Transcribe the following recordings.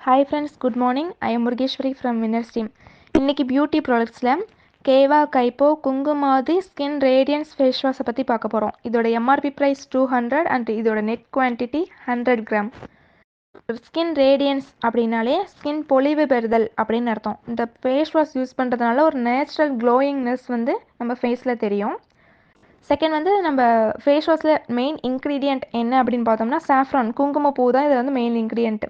Hi friends, good morning. I am Murgeshwari from Winners Team. இன்னைக்கு beauty ப்ராடக்ட்ஸில் கேவா கைப்போ குங்குமாதி ஸ்கின் ரேடியன்ஸ் ஃபேஸ் வாஷை பற்றி பார்க்க போகிறோம். இதோட எம்ஆர்பி ப்ரைஸ் 200 அண்ட் இதோட net quantity 100 gram. Skin radiance அப்படின்னாலே ஸ்கின் பொலிவு பெறுதல் அப்படின்னு அர்த்தம். இந்த ஃபேஸ் வாஷ் யூஸ் பண்ணுறதுனால ஒரு நேச்சுரல் க்ளோயிங்னஸ் வந்து நம்ம ஃபேஸில் தெரியும். செகண்ட் வந்து நம்ம ஃபேஸ் வாஷில் மெயின் இன்க்ரீடியண்ட் என்ன அப்படின்னு பார்த்தோம்னா சாஃப்ரான் குங்குமப்பூ தான் இது வந்து மெயின் இன்க்ரீடியன்ட்.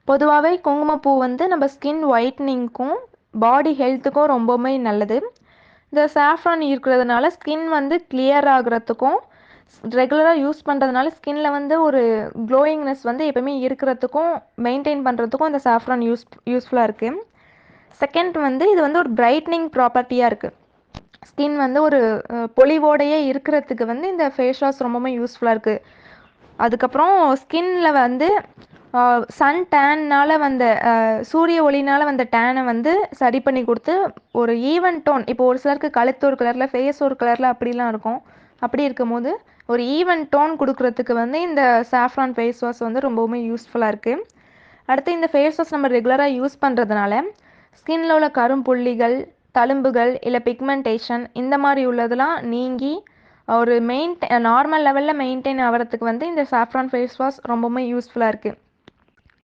பொதுவாகவே குங்குமப்பூ வந்து நம்ம ஸ்கின் ஒயிட்னிங்க்கும் பாடி ஹெல்த்துக்கும் ரொம்பவுமே நல்லது. இந்த சாஃப்ரான் இருக்கிறதுனால ஸ்கின் வந்து கிளியர் ஆகுறதுக்கும் ரெகுலராக யூஸ் பண்ணுறதுனால ஸ்கின்னில் வந்து ஒரு க்ளோயிங்னஸ் வந்து எப்போயுமே இருக்கிறதுக்கும் மெயின்டைன் பண்ணுறதுக்கும் இந்த சாஃப்ரான் யூஸ்ஃபுல்லாக இருக்குது. செகண்ட் வந்து இது வந்து ஒரு பிரைட்னிங் ப்ராப்பர்ட்டியாக இருக்குது. ஸ்கின் வந்து ஒரு பொலிவோடையே இருக்கிறதுக்கு வந்து இந்த ஃபேஸ் வாஷ் ரொம்பவுமே யூஸ்ஃபுல்லாக இருக்குது. அதுக்கப்புறம் ஸ்கின்னில் வந்து சன் டேன்னால் வந்த சூரிய ஒளினால் வந்த டேனை வந்து சரி பண்ணி கொடுத்து ஒரு ஈவன் டோன், இப்போ ஒரு சிலருக்கு கழுத்து ஒரு கலரில் ஃபேஸ் ஒரு கலரில் அப்படிலாம் இருக்கும். அப்படி இருக்கும் போது ஒரு ஈவன் டோன் கொடுக்குறதுக்கு வந்து இந்த சாஃப்ரான் ஃபேஸ் வாஷ் வந்து ரொம்பவுமே யூஸ்ஃபுல்லாக இருக்குது. அடுத்து இந்த ஃபேஸ் வாஷ் நம்ம ரெகுலராக யூஸ் பண்ணுறதுனால ஸ்கின்னில் உள்ள கரும்புள்ளிகள், தழும்புகள் இல்லை பிக்மெண்டேஷன் இந்த மாதிரி உள்ளதெல்லாம் நீங்கி ஒரு நார்மல் லெவலில் மெயின்டைன் ஆகிறதுக்கு வந்து இந்த சாஃப்ரான் ஃபேஸ் வாஷ் ரொம்பவுமே யூஸ்ஃபுல்லாக இருக்குது.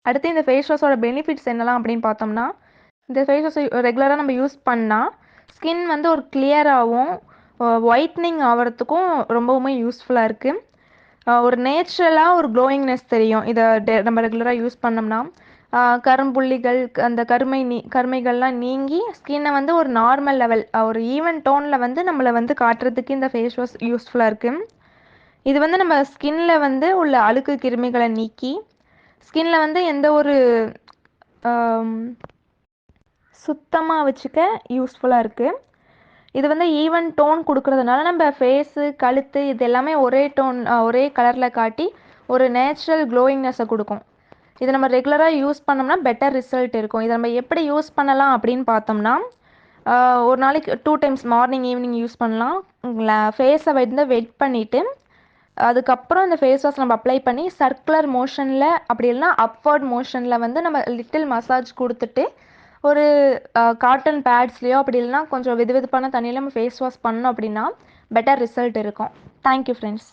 அடுத்து இந்த ஃபேஸ் வாஷோட பெனிஃபிட்ஸ் என்னலாம் அப்படின்னு பார்த்தோம்னா, இந்த ஃபேஸ் வாஷ் ரெகுலராக நம்ம யூஸ் பண்ணால் ஸ்கின் வந்து ஒரு கிளியராகவும் ஒயிட்னிங் ஆகிறதுக்கும் ரொம்பவுமே யூஸ்ஃபுல்லாக இருக்குது. ஒரு நேச்சுரலாக ஒரு க்ளோயிங்னஸ் தெரியும் இதை நம்ம ரெகுலராக யூஸ் பண்ணோம்னா. கரும்புள்ளிகள் அந்த கருமைகள்லாம் நீங்கி ஸ்கின்னை வந்து ஒரு நார்மல் லெவல் ஒரு ஈவன் டோனில் வந்து நம்மளை வந்து காட்டுறதுக்கு இந்த ஃபேஸ் வாஷ் யூஸ்ஃபுல்லாக இருக்குது. இது வந்து நம்ம ஸ்கின்ல வந்து உள்ள அழுக்கு கிருமிகளை நீக்கி ஸ்கின்ல வந்து எந்த ஒரு சுத்தமாக வச்சுக்க யூஸ்ஃபுல்லாக இருக்குது. இது வந்து ஈவன் டோன் கொடுக்கறதுனால நம்ம ஃபேஸு கழுத்து இது எல்லாமே ஒரே கலரில் காட்டி ஒரு நேச்சுரல் க்ளோயிங்னஸை கொடுக்கும். இதை நம்ம ரெகுலராக யூஸ் பண்ணோம்னா பெட்டர் ரிசல்ட் இருக்கும். இதை நம்ம எப்படி யூஸ் பண்ணலாம் அப்படின்னு பார்த்தோம்னா, ஒரு நாளைக்கு 2 டைம்ஸ் மார்னிங் ஈவினிங் யூஸ் பண்ணலாம். ஃபேஸை வந்து வெட் பண்ணிவிட்டு அதுக்கப்புறம் இந்த ஃபேஸ் வாஷ் நம்ம அப்ளை பண்ணி சர்க்குலர் மோஷனில் அப்படி இல்லைனா அப்வர்ட் மோஷனில் வந்து நம்ம லிட்டில் மசாஜ் கொடுத்துட்டு ஒரு காட்டன் பேட்ஸ்லேயோ அப்படி இல்லைனா கொஞ்சம் வெதுவெதுப்பான தண்ணியில் நம்ம ஃபேஸ் வாஷ் பண்ணோம் அப்படின்னா பெட்டர் ரிசல்ட் இருக்கும். Thank you friends.